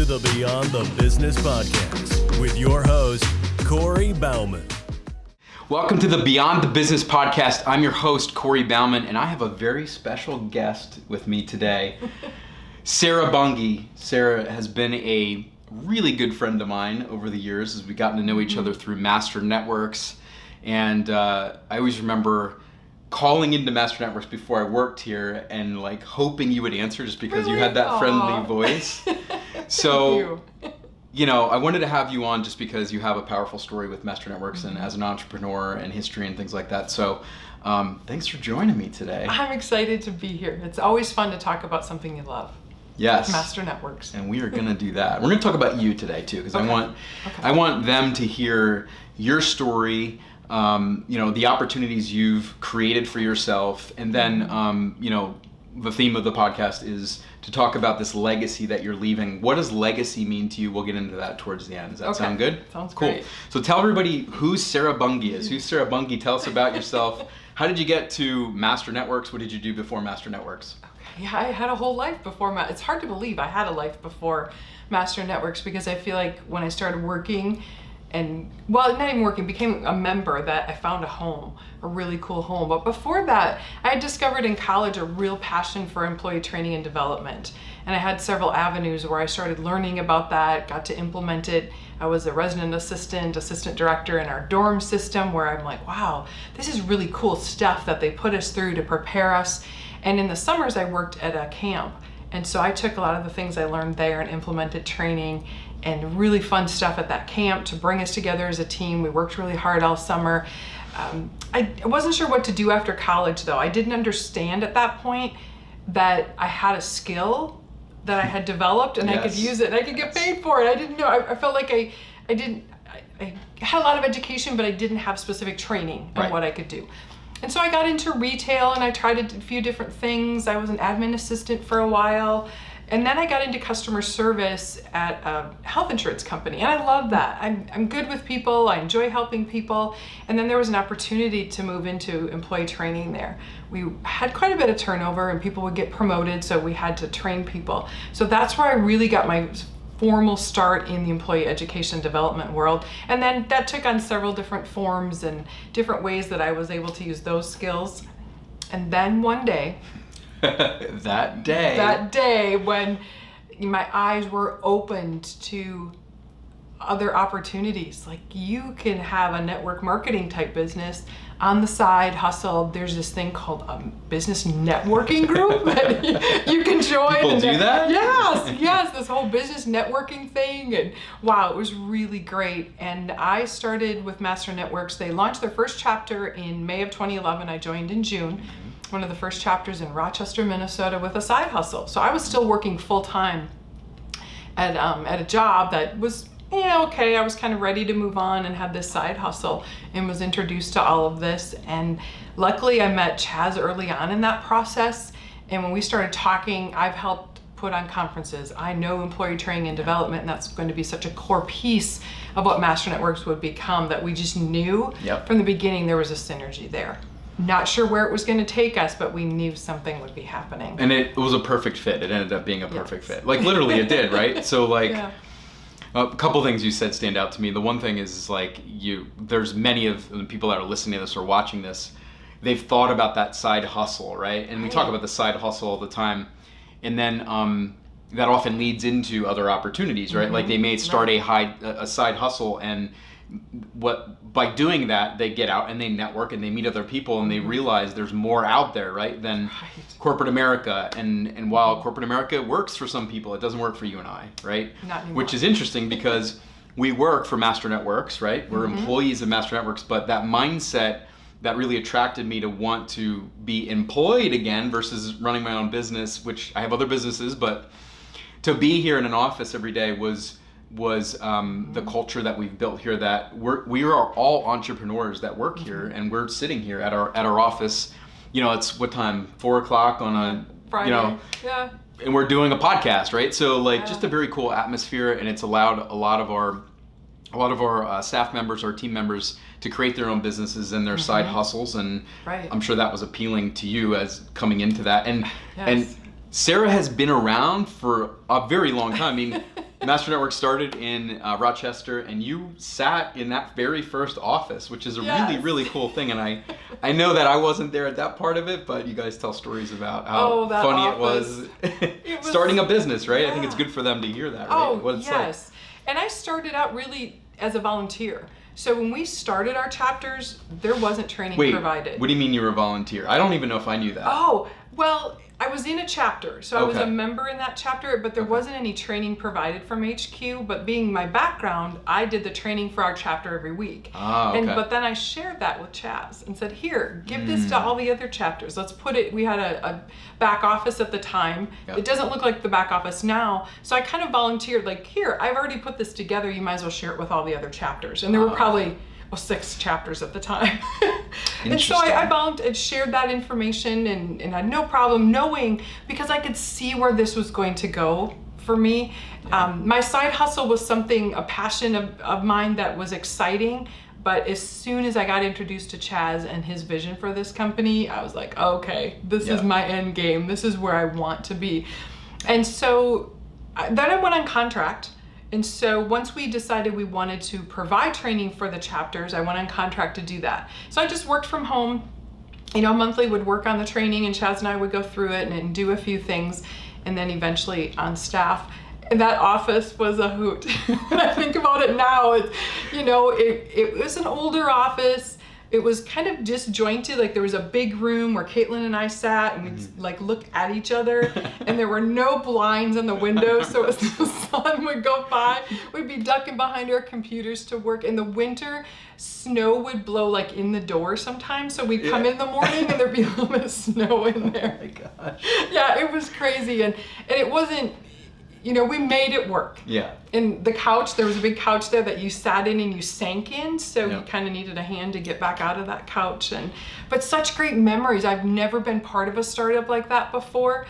to the Beyond the Business podcast with your host, Corey Bauman. Welcome to the Beyond the Business podcast. I'm your host, Corey Bauman, and I have a very special guest with me today, Sara Bunge. Sara has been a really good friend of mine over the years as we've gotten to know each other through Master Networks. And I always remember calling into Master Networks before I worked here and like hoping you would answer just because you had that friendly voice. So, you know, I wanted to have you on just because you have a powerful story with Master Networks and as an entrepreneur and history and things like that. So thanks for joining me today. I'm excited to be here. It's always fun to talk about something you love. Yes. Master Networks. And we are going to do that. We're going to talk about you today too, because I want them to hear your story, you know, the opportunities you've created for yourself. And then, you know, the theme of the podcast is to talk about this legacy that you're leaving. What does legacy mean to you? We'll get into that towards the end. Does that sound good? Sounds cool. Great. So tell everybody who Sara Bunge is. Who's Sara Bunge? Tell us about yourself. How did you get to Master Networks? What did you do before Master Networks? Yeah, I had a whole life before. It's hard to believe I had a life before Master Networks because I feel like when I started working and, well, not even working, became a member, that I found a home, a really cool home. But before that, I had discovered in college a real passion for employee training and development. And I had several avenues where I started learning about that, got to implement it. I was a resident assistant director in our dorm system where I'm like, wow, this is really cool stuff that they put us through to prepare us. And in the summers, I worked at a camp. And so I took a lot of the things I learned there and implemented training and really fun stuff at that camp to bring us together as a team. We worked really hard all summer. I wasn't sure what to do after college though. I didn't understand at that point that I had a skill that I had developed and I could use it and I could get paid for it. I didn't know. I felt like I had a lot of education, but I didn't have specific training on what I could do. And so I got into retail and I tried a few different things. I was an admin assistant for a while. And then I got into customer service at a health insurance company. And I love that. I'm good with people. I enjoy helping people. And then there was an opportunity to move into employee training there. We had quite a bit of turnover and people would get promoted, so we had to train people. So that's where I really got my formal start in the employee education development world. And then that took on several different forms and different ways that I was able to use those skills. And then one day, that day when my eyes were opened to other opportunities, like you can have a network marketing type business on the side hustle. There's this thing called a business networking group that you can join. People do that? Yes, this whole business networking thing. And wow, it was really great. And I started with Master Networks. They launched their first chapter in May of 2011. I joined in June. One of the first chapters in Rochester, Minnesota with a side hustle. So I was still working full time at a job that was, okay, I was kind of ready to move on and had this side hustle and was introduced to all of this. And luckily I met Chaz early on in that process. And when we started talking, I've helped put on conferences. I know employee training and development, and that's going to be such a core piece of what Master Networks would become, that we just knew from the beginning there was a synergy there. Not sure where it was going to take us, but we knew something would be happening. And it was a perfect fit. It ended up being a perfect fit. Like literally it did, right? So like a couple things you said stand out to me. The one thing is like there's many of the people that are listening to this or watching this, they've thought about that side hustle, right? And we talk about the side hustle all the time. And then that often leads into other opportunities, right? Like they may start a side hustle, and by doing that, they get out and they network and they meet other people and they realize there's more out there, right, than corporate America. And while corporate America works for some people, it doesn't work for you and I, right? Not anymore. Which is interesting because we work for Master Networks, right? We're employees of Master Networks, but that mindset that really attracted me to want to be employed again versus running my own business, which I have other businesses, but to be here in an office every day was the culture that we've built here, that we are all entrepreneurs that work here, and we're sitting here at our office. You know, it's what time? 4:00 on a Friday. You know, and we're doing a podcast, right? So like just a very cool atmosphere, and it's allowed a lot of our staff members, our team members, to create their own businesses and their side hustles, and I'm sure that was appealing to you as coming into that. And Sara has been around for a very long time. I mean, Master Network started in Rochester, and you sat in that very first office, which is a really, really cool thing. And I know that I wasn't there at that part of it, but you guys tell stories about how funny office. it was starting a business, right? I think it's good for them to hear that, right? Oh, yes. And I started out really as a volunteer. So when we started our chapters, there wasn't training provided. What do you mean you were a volunteer? I don't even know if I knew that. Oh, well, I was in a chapter, so I was a member in that chapter, but there wasn't any training provided from HQ. But being my background, I did the training for our chapter every week. But then I shared that with Chaz and said, here, give this to all the other chapters. Let's put it, we had a back office at the time. Yep. It doesn't look like the back office now. So I kind of volunteered, like, here, I've already put this together. You might as well share it with all the other chapters. And there were probably 6 chapters at the time. And so I shared that information and I had no problem knowing, because I could see where this was going to go for me. My side hustle was a passion of mine that was exciting. But as soon as I got introduced to Chaz and his vision for this company, I was like, okay, this is my end game. This is where I want to be. And so then I went on contract. And so once we decided we wanted to provide training for the chapters, I went on contract to do that. So I just worked from home, monthly would work on the training, and Chaz and I would go through it and do a few things, and then eventually on staff. And that office was a hoot. When I think about it now, it was an older office. It was kind of disjointed. Like there was a big room where Caitlin and I sat and we'd look at each other, and there were no blinds on the windows. So as the sun would go by, we'd be ducking behind our computers to work. In the winter, snow would blow in the door sometimes. So we'd come in the morning and there'd be a little bit of snow in there. Oh my gosh. Yeah, it was crazy. And it wasn't, we made it work. Yeah. And the couch, there was a big couch there that you sat in and you sank in. So you kind of needed a hand to get back out of that couch. But such great memories. I've never been part of a startup like that before.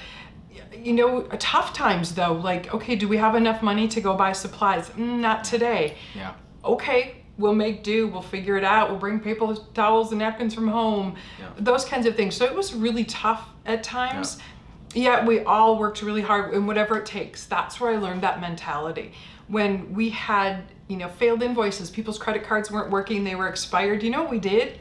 Tough times though, okay, do we have enough money to go buy supplies? Not today. Yeah. Okay, we'll make do, we'll figure it out. We'll bring paper towels and napkins from home. Yeah. Those kinds of things. So it was really tough at times. Yeah. Yet we all worked really hard, and whatever it takes. That's where I learned that mentality. When we had, failed invoices, people's credit cards weren't working, they were expired. You know what we did?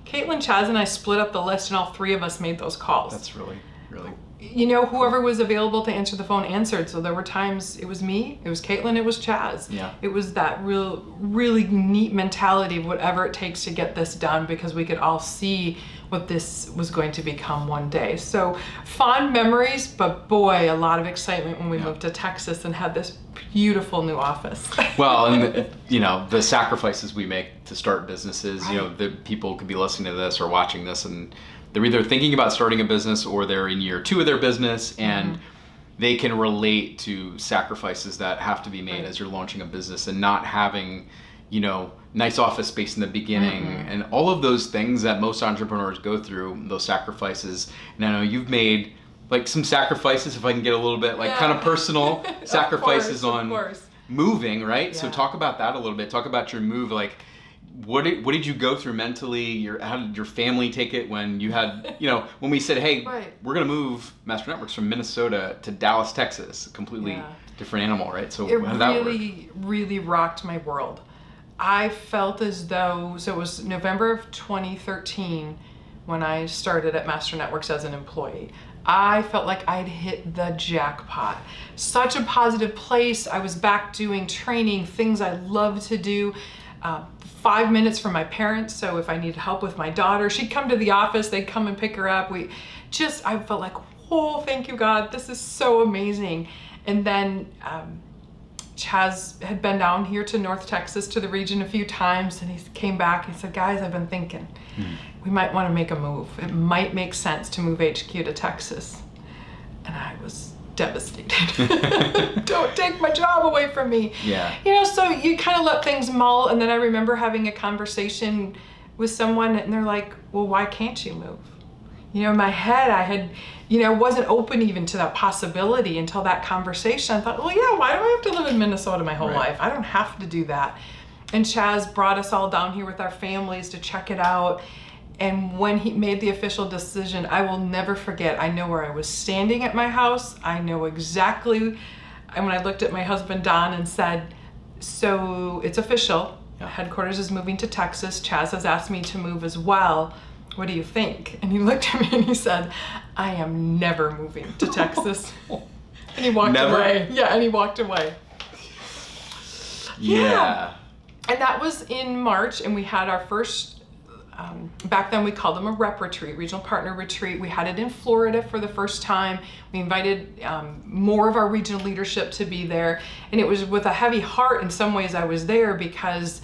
Caitlin, Chaz, and I split up the list, and all 3 of us made those calls. That's really, really. Whoever was available to answer the phone answered. So there were times it was me, it was Caitlin, it was Chaz. Yeah. It was that really neat mentality of whatever it takes to get this done, because we could all see what this was going to become one day. So fond memories, but boy, a lot of excitement when we moved to Texas and had this beautiful new office. Well, and the sacrifices we make to start businesses, the people could be listening to this or watching this, and they're either thinking about starting a business or they're in year 2 of their business, and they can relate to sacrifices that have to be made as you're launching a business, and not having, nice office space in the beginning, and all of those things that most entrepreneurs go through, those sacrifices. And I know you've made some sacrifices, if I can get a little bit kind of personal sacrifices on moving, right? Yeah. So talk about that a little bit. Talk about your move. What did you go through mentally? How did your family take it when you had, when we said, hey, we're going to move Master Networks from Minnesota to Dallas, Texas, a completely different animal, right? So how did that work? Really rocked my world. I felt as though, so it was November of 2013 when I started at Master Networks as an employee. I felt like I'd hit the jackpot. Such a positive place. I was back doing training, things I love to do. 5 minutes from my parents, so if I needed help with my daughter, she'd come to the office, they'd come and pick her up. I felt like, oh, thank you, God, this is so amazing. And then Chaz had been down here to North Texas, to the region a few times, and he came back, he said, guys, I've been thinking, we might want to make a move. It might make sense to move HQ to Texas. And I was devastated. Don't take my job away from me. Yeah. So you kind of let things mull, and then I remember having a conversation with someone, and they're like, well, why can't you move? In my head, I had, wasn't open even to that possibility until that conversation. I thought, well, yeah, why do I have to live in Minnesota my whole life? I don't have to do that. And Chaz brought us all down here with our families to check it out. And when he made the official decision, I will never forget. I know where I was standing at my house. I know exactly And when I looked at my husband, Don, and said, so it's official. Yeah. Headquarters is moving to Texas. Chaz has asked me to move as well. What do you think? And he looked at me and he said, I am never moving to Texas. And he walked away. Yeah, and he walked away. Yeah. And that was in March, and we had our first, back then we called them a rep retreat, regional partner retreat. We had it in Florida for the first time. We invited more of our regional leadership to be there. And it was with a heavy heart in some ways I was there because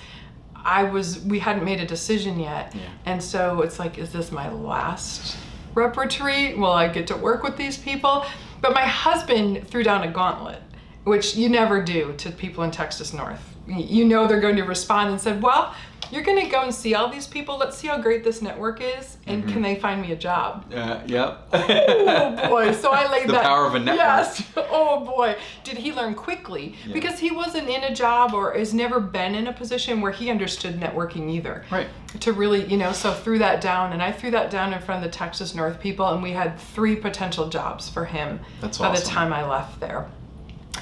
we hadn't made a decision yet. Yeah. And so it's like, is this my last rep retreat? Will I get to work with these people? But my husband threw down a gauntlet, which you never do to people in Texas North. You know they're going to respond, and said, well, you're going to go and see all these people. Let's see how great this network is, and can they find me a job? Yep. Oh boy, so I laid The power of a network. Yes. Oh boy, did he learn quickly, because he wasn't in a job or has never been in a position where he understood networking either. Right. To really, so threw that down, and I threw that down in front of the Texas North people, and we had 3 potential jobs for him. That's by awesome. the time I left there.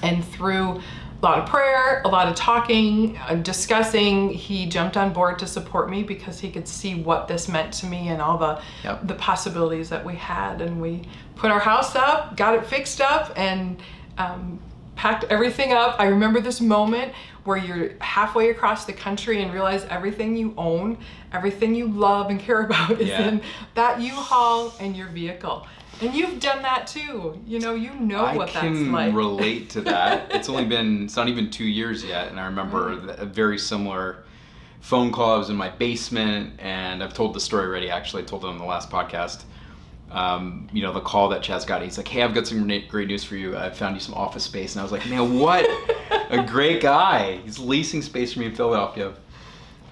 And through a lot of prayer, a lot of talking, discussing, he jumped on board to support me because he could see what this meant to me and all the possibilities that we had. And we put our house up, got it fixed up, and packed everything up. I remember this moment where you're halfway across the country and realize everything you own, everything you love and care about is in that U-Haul and your vehicle. And you've done that too. You know what that's like. I can relate to that. It's not even 2 years yet. And I remember a very similar phone call. I was in my basement, and I've told the story already. Actually, I told it on the last podcast. The call that Chaz got, he's like, hey, I've got some great news for you. I found you some office space. And I was like, man, what a great guy. He's leasing space for me in Philadelphia.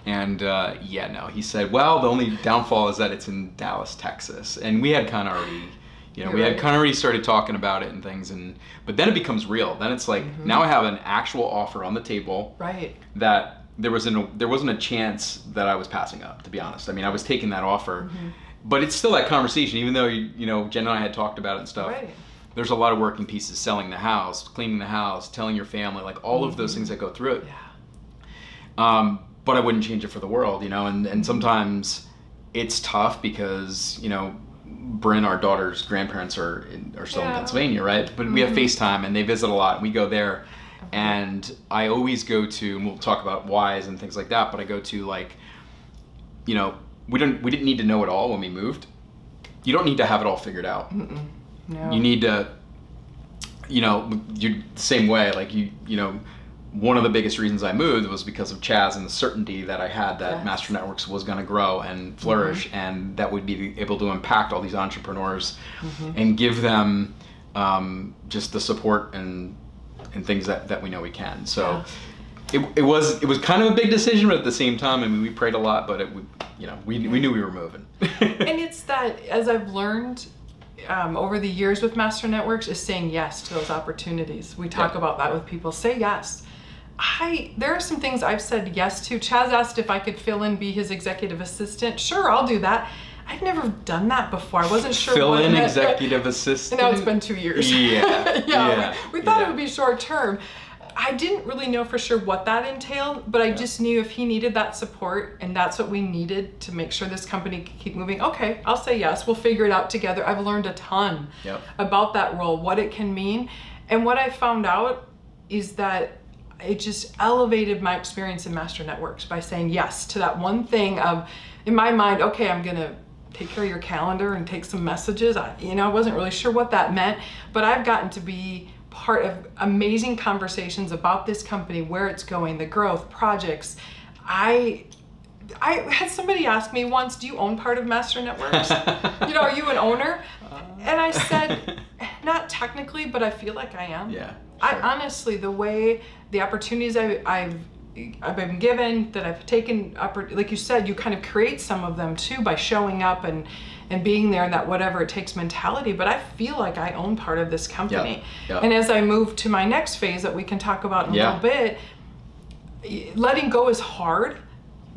And he said, well, the only downfall is that it's in Dallas, Texas. And we had kind of already... had kind of already started talking about it and things, but then it becomes real. Then it's like, now I have an actual offer on the table. Right. That there wasn't a chance that I was passing up, to be honest. I mean, I was taking that offer, but it's still that conversation, even though, Jen and I had talked about it and stuff. Right. There's a lot of working pieces: selling the house, cleaning the house, telling your family, like all of those things that go through it. Yeah. But I wouldn't change it for the world, and sometimes it's tough because, Bryn, our daughter's grandparents are still in Pennsylvania, right? But we have FaceTime, and they visit a lot. We go there, and I always go to, and we'll talk about whys and things like that, but I go to, like, we didn't need to know it all when we moved. You don't need to have it all figured out. No. You need to, you're the same way, like, one of the biggest reasons I moved was because of Chaz and the certainty that I had that Master Networks was going to grow and flourish, and that we'd be able to impact all these entrepreneurs and give them just the support and things that we know we can. So it was kind of a big decision, but at the same time, I mean, we prayed a lot, but we knew we were moving. And it's that, as I've learned over the years with Master Networks, is saying yes to those opportunities. We talk about that with people. Say yes. There are some things I've said yes to. Chaz asked if I could fill in, be his executive assistant. Sure, I'll do that. I've never done that before. I wasn't sure Fill what in it meant. executive assistant. And now it's been 2 years. Yeah. We thought it would be short term. I didn't really know for sure what that entailed, but I just knew if he needed that support, and that's what we needed to make sure this company could keep moving, okay, I'll say yes. We'll figure it out together. I've learned a ton about that role, what it can mean. And what I found out is that it just elevated my experience in Master Networks by saying yes to that one thing of, in my mind, okay, I'm going to take care of your calendar and take some messages. I wasn't really sure what that meant, but I've gotten to be part of amazing conversations about this company, where it's going, the growth, projects. I had somebody ask me once, do you own part of Master Networks? Are you an owner? And I said, not technically, but I feel like I am. Yeah. Sure. I honestly, the opportunities I've been given, that I've taken, like you said, you kind of create some of them too by showing up and being there, and that whatever it takes mentality. But I feel like I own part of this company. And as I move to my next phase that we can talk about in a little bit, letting go is hard.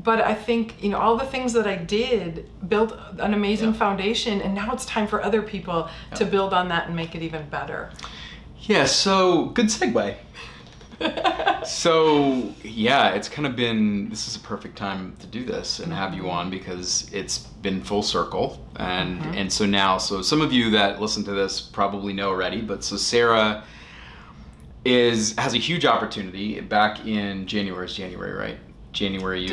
But I think, all the things that I did built an amazing foundation, and now it's time for other people to build on that and make it even better. Yeah, so good segue. So yeah, it's kind of been, this is a perfect time to do this and have you on because it's been full circle. And so now, so some of you that listen to this probably know already, but so Sara has a huge opportunity back in January, right? January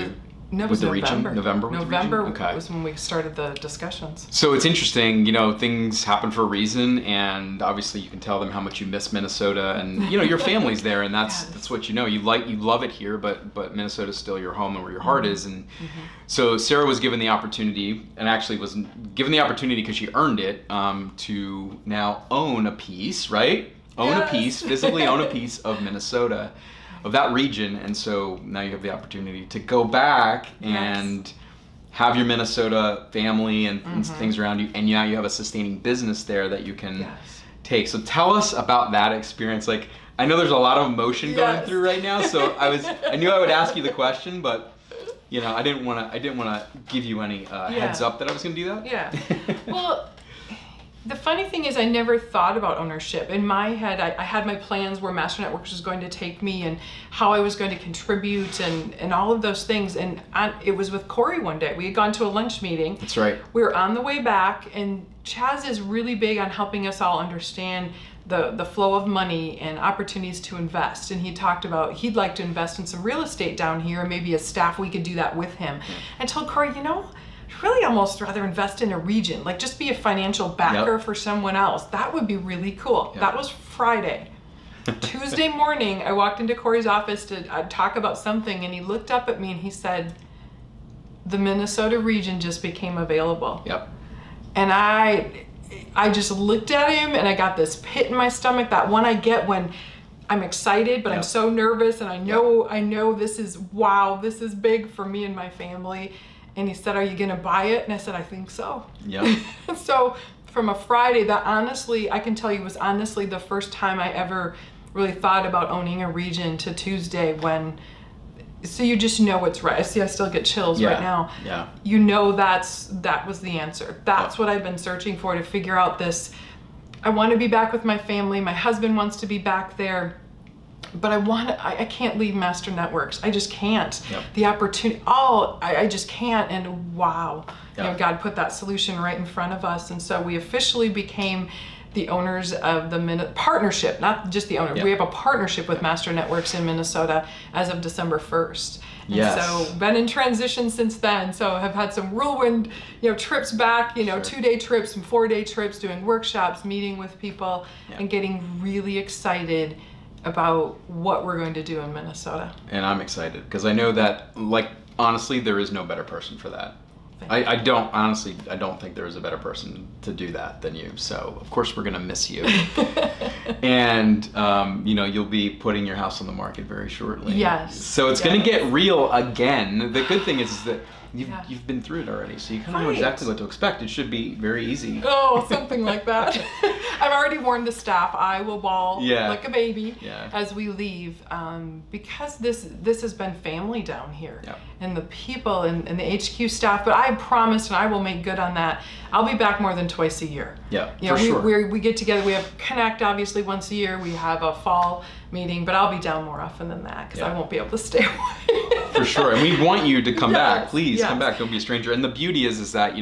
No, it with was the November. region? November with the region? November Okay. was when we started the discussions. So it's interesting, things happen for a reason, and obviously you can tell them how much you miss Minnesota, and your family's there, and that's what you love it here, but Minnesota's still your home and where your heart is, and so Sara was given the opportunity, and actually was given the opportunity because she earned it, to now own a piece, right? Physically own a piece of Minnesota, of that region, and so now you have the opportunity to go back and have your Minnesota family and things around you, and now you have a sustaining business there that you can take. So tell us about that experience. Like, I know there's a lot of emotion going through right now, so I knew I would ask you the question, but I didn't want to give you any heads up that I was going to do that. Yeah. Well, the funny thing is I never thought about ownership. In my head, I had my plans where Master Networks was going to take me and how I was going to contribute and all of those things. And it was with Corey one day. We had gone to a lunch meeting. That's right. We were on the way back, and Chaz is really big on helping us all understand the flow of money and opportunities to invest. And he talked about he'd like to invest in some real estate down here, and maybe as staff we could do that with him. I told Corey, I'd really almost rather invest in a region, like just be a financial backer for someone else. That would be really cool. That was Friday. Tuesday morning, I walked into Corey's office to talk about something, and he looked up at me and he said, the Minnesota region just became available. Yep. And I just looked at him, and I got this pit in my stomach, that one I get when I'm excited, but I'm so nervous, and I know this is big for me and my family. And he said, are you going to buy it? And I said, I think so. Yeah. So from a Friday, that honestly, I can tell you was honestly the first time I ever really thought about owning a region, to Tuesday so you just know it's right. I still get chills right now. Yeah. That was the answer. That's what I've been searching for, to figure out this. I want to be back with my family. My husband wants to be back there. But I can't leave Master Networks. I just can't. Yep. The opportunity, I just can't. And wow, God put that solution right in front of us. And so we officially became the owners of the partnership, not just the owner. Yep. We have a partnership with Master Networks in Minnesota as of December 1st. And so been in transition since then. So have had some whirlwind, trips back, 2-day trips and 4-day trips, doing workshops, meeting with people, and getting really excited about what we're going to do in Minnesota. And I'm excited because I know that, honestly, there is no better person for that. I don't think there is a better person to do that than you. So of course we're gonna miss you. And you'll be putting your house on the market very shortly. Yes. So it's gonna get real again. The good thing is that you've been through it already, so you kind of know exactly what to expect. It should be very easy. Oh, something like that. I've already warned the staff I will bawl like a baby as we leave, because this has been family down here, and the people and the HQ staff. But I promised, and I will make good on that, I'll be back more than twice a year. Yeah, we get together. We have Connect obviously once a year. We have a fall meeting, but I'll be down more often than that because I won't be able to stay away. For sure, and we want you to come back. Please come back. Don't be a stranger. And the beauty is that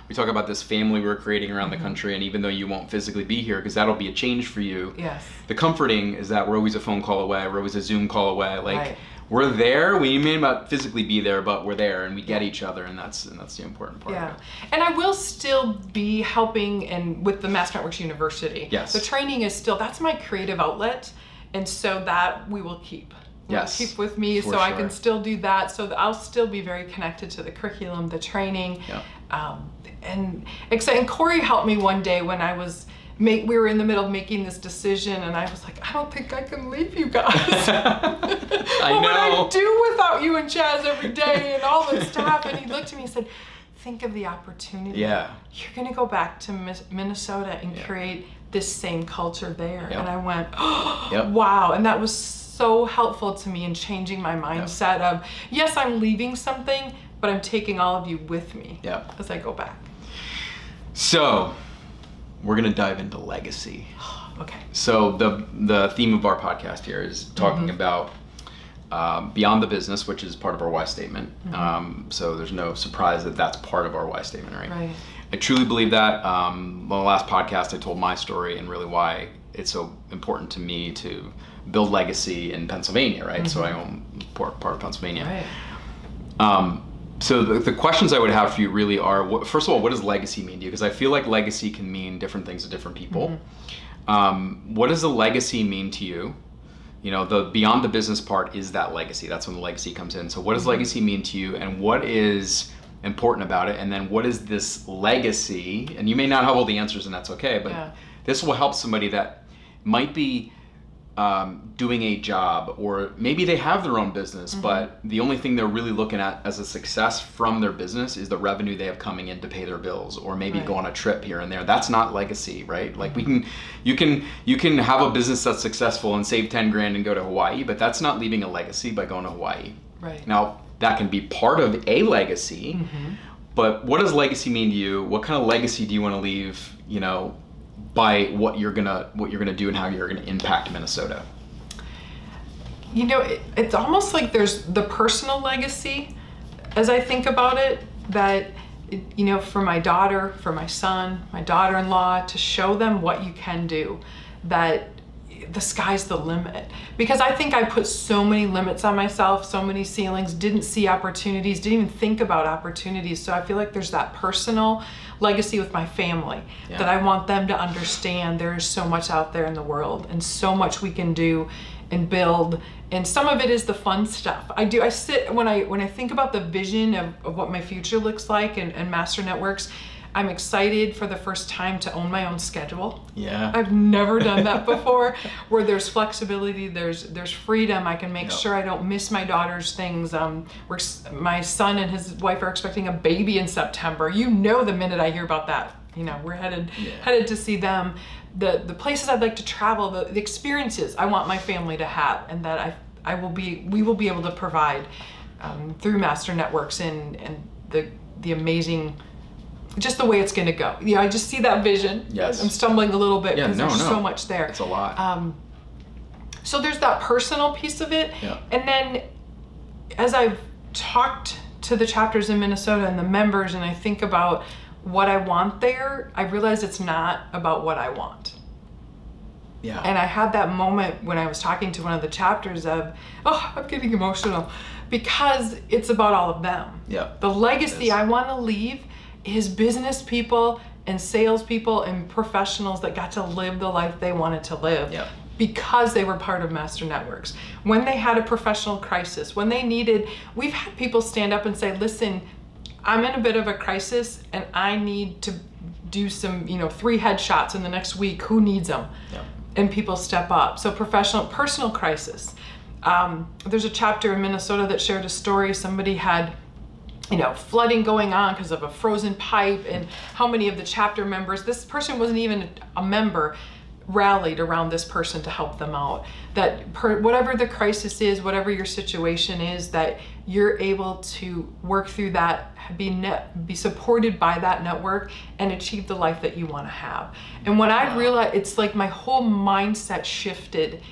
we talk about this family we're creating around the country, and even though you won't physically be here, because that'll be a change for you. Yes. The comforting is that we're always a phone call away. We're always a Zoom call away. We're there. We may not physically be there, but we're there, and we get each other, and that's the important part. Yeah, and I will still be helping and with the Master Networks University. Yes. The training is still, that's my creative outlet, and so that we will keep. Keep with me, so I can still do that. So I'll still be very connected to the curriculum, the training, and exciting. And Corey helped me one day when we were in the middle of making this decision, and I was like, I don't think I can leave you guys. What would I do without you and Chaz every day and all the staff? And he looked at me and said, think of the opportunity. Yeah. You're going to go back to Minnesota and create this same culture there. And I went, wow. And that was so helpful to me in changing my mindset of, yes, I'm leaving something, but I'm taking all of you with me as I go back. So we're going to dive into legacy. Okay. So the theme of our podcast here is talking about beyond the business, which is part of our why statement. So there's no surprise that that's part of our why statement, right? Right. I truly believe that. On the last podcast, I told my story and really why it's so important to me to build legacy in Pennsylvania, right? So I own part of Pennsylvania. Right. So the questions I would have for you really are, first of all, what does legacy mean to you? Because I feel like legacy can mean different things to different people. What does a legacy mean to you? You know, the beyond the business part is that legacy. That's when the legacy comes in. So what does legacy mean to you, and what is important about it? And then what is this legacy? And you may not have all the answers, and that's okay, but this will help somebody that might be doing a job, or maybe they have their own business, but the only thing they're really looking at as a success from their business is the revenue they have coming in to pay their bills, or maybe go on a trip here and there. That's not legacy, right? Like you can have a business that's successful and save 10 grand and go to Hawaii, but that's not leaving a legacy by going to Hawaii. Right. Now that can be part of a legacy, but what does legacy mean to you? What kind of legacy do you want to leave, you know, by what you're gonna do and how you're gonna impact Minnesota? You know, it's almost like there's the personal legacy, as I think about it, that, you know, for my daughter, for my son, my daughter-in-law, to show them what you can do, that the sky's the limit. Because I think I put so many limits on myself, so many ceilings, didn't see opportunities, didn't even think about opportunities. So I feel like there's that personal legacy with my family that I want them to understand there is so much out there in the world and so much we can do and build. And some of it is the fun stuff. I sit, when I think about the vision of what my future looks like and Master Networks, I'm excited for the first time to own my own schedule. Yeah. I've never done that before, where there's flexibility, there's freedom. I can make sure I don't miss my daughter's things. My son and his wife are expecting a baby in September. You know, the minute I hear about that, you know, we're headed to see them. The places I'd like to travel, the experiences I want my family to have, and that we will be able to provide through Master Networks and the amazing, just the way it's going to go. Yeah, I just see that vision. Yes. I'm stumbling a little bit because there's so much there. It's a lot. So there's that personal piece of it. Yeah. And then as I've talked to the chapters in Minnesota and the members, and I think about what I want there, I realize it's not about what I want. Yeah. And I had that moment when I was talking to one of the chapters of, I'm getting emotional, because it's about all of them. Yeah. The legacy I want to leave is business people and salespeople and professionals that got to live the life they wanted to live because they were part of Master Networks. When they had a professional crisis, when they needed, we've had people stand up and say, listen, I'm in a bit of a crisis and I need to do some, 3 headshots in the next week. Who needs them? Yeah. And people step up. So personal crisis. There's a chapter in Minnesota that shared a story. Somebody had flooding going on because of a frozen pipe, and how many of the chapter members, this person wasn't even a member, rallied around this person to help them out. That whatever the crisis is, whatever your situation is, that you're able to work through that, be supported by that network, and achieve the life that you want to have. And when I realized, it's like my whole mindset shifted,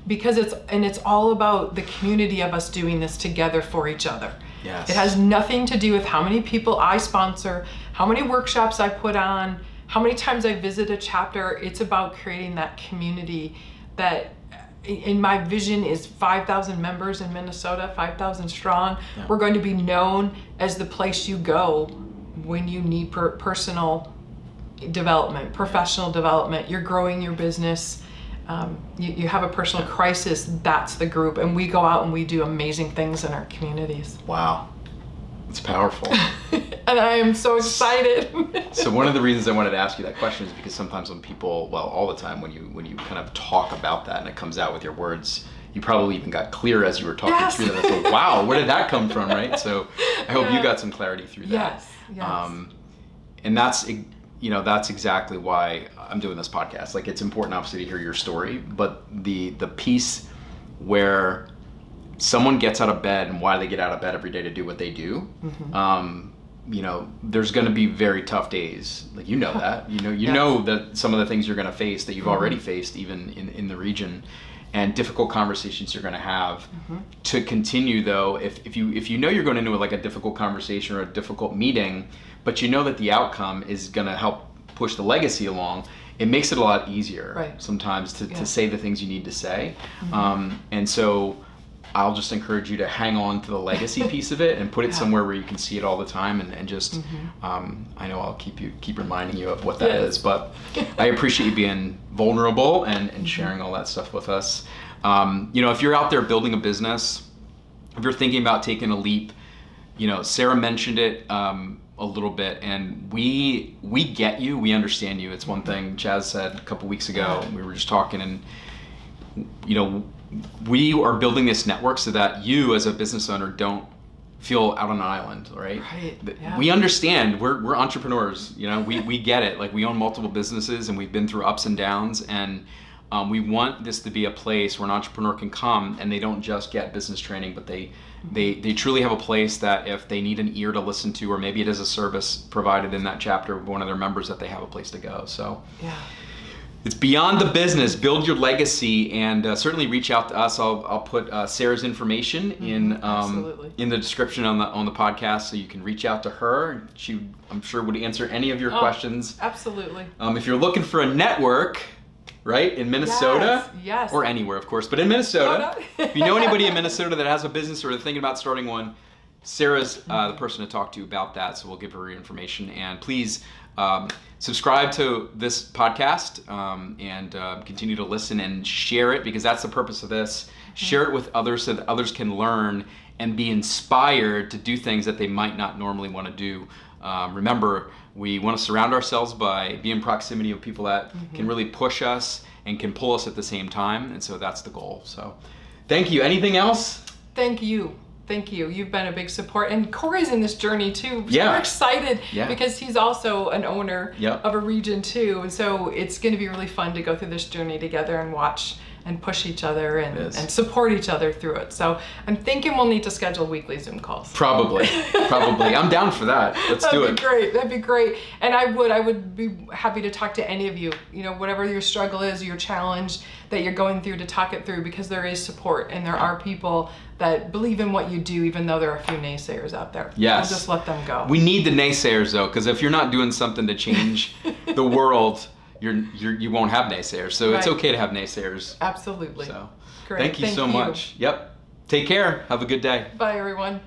because it's all about the community of us doing this together for each other. Yes. It has nothing to do with how many people I sponsor, how many workshops I put on, how many times I visit a chapter. It's about creating that community that, in my vision, is 5,000 members in Minnesota, 5,000 strong. Yeah. We're going to be known as the place you go when you need personal development, professional development. You're growing your business. You have a personal crisis, that's the group. And we go out and we do amazing things in our communities. Wow. It's powerful. And I am so excited. So one of the reasons I wanted to ask you that question is because sometimes when people, all the time, when you kind of talk about that and it comes out with your words, you probably even got clear as you were talking through that. I thought, wow, where did that come from, right? So I hope you got some clarity through that. Yes. And that's exactly why I'm doing this podcast. Like, it's important, obviously, to hear your story, but the piece where someone gets out of bed and why they get out of bed every day to do what they do, there's going to be very tough days. Like, that, Yes. know that some of the things you're going to face that you've Mm-hmm. already faced even in the region, and difficult conversations you're going to have. Mm-hmm. To continue though, if you know you're going into like a difficult conversation or a difficult meeting, but you know that the outcome is going to help push the legacy along, it makes it a lot easier sometimes to say the things you need to say. Mm-hmm. And so I'll just encourage you to hang on to the legacy piece of it and put it somewhere where you can see it all the time, and just I know I'll keep reminding you of what that is, but I appreciate you being vulnerable and sharing all that stuff with us. If you're out there building a business, if you're thinking about taking a leap, Sara mentioned it a little bit, and we get you, we understand you. It's one thing Chaz said a couple weeks ago, we were just talking, and we are building this network so that you as a business owner don't feel out on an island, right? Yeah. We understand, we're entrepreneurs, we get it. Like, we own multiple businesses and we've been through ups and downs, and we want this to be a place where an entrepreneur can come and they don't just get business training, but they truly have a place that if they need an ear to listen to, or maybe it is a service provided in that chapter of one of their members, that they have a place to go. So it's beyond the business. Build your legacy, and certainly reach out to us. I'll put Sara's information in the description on the podcast, so you can reach out to her. She, I'm sure, would answer any of your questions. Absolutely. If you're looking for a network, right, in Minnesota, yes. or anywhere, of course, but in Minnesota, if you know anybody in Minnesota that has a business or is thinking about starting one, Sara's the person to talk to about that. So we'll give her your information, and please subscribe to this podcast and continue to listen and share it, because that's the purpose of this. Share it with others so that others can learn and be inspired to do things that they might not normally want to do. Remember, we want to surround ourselves by being in proximity of people that can really push us and can pull us at the same time, and so that's the goal. So thank you. Anything else? Thank you. You've been a big support, and Corey's in this journey too. Yeah. We're excited because he's also an owner of a region too, and so it's going to be really fun to go through this journey together and watch and push each other and support each other through it. So I'm thinking we'll need to schedule weekly Zoom calls. Probably. I'm down for that. Let's do it. That'd be great. And I would be happy to talk to any of you, whatever your struggle is, your challenge that you're going through, to talk it through, because there is support and there are people that believe in what you do, even though there are a few naysayers out there. Yes. We'll just let them go. We need the naysayers though, because if you're not doing something to change the world, you won't have naysayers. So it's okay to have naysayers. Absolutely. So great. thank you so much. Yep. Take care. Have a good day. Bye, everyone.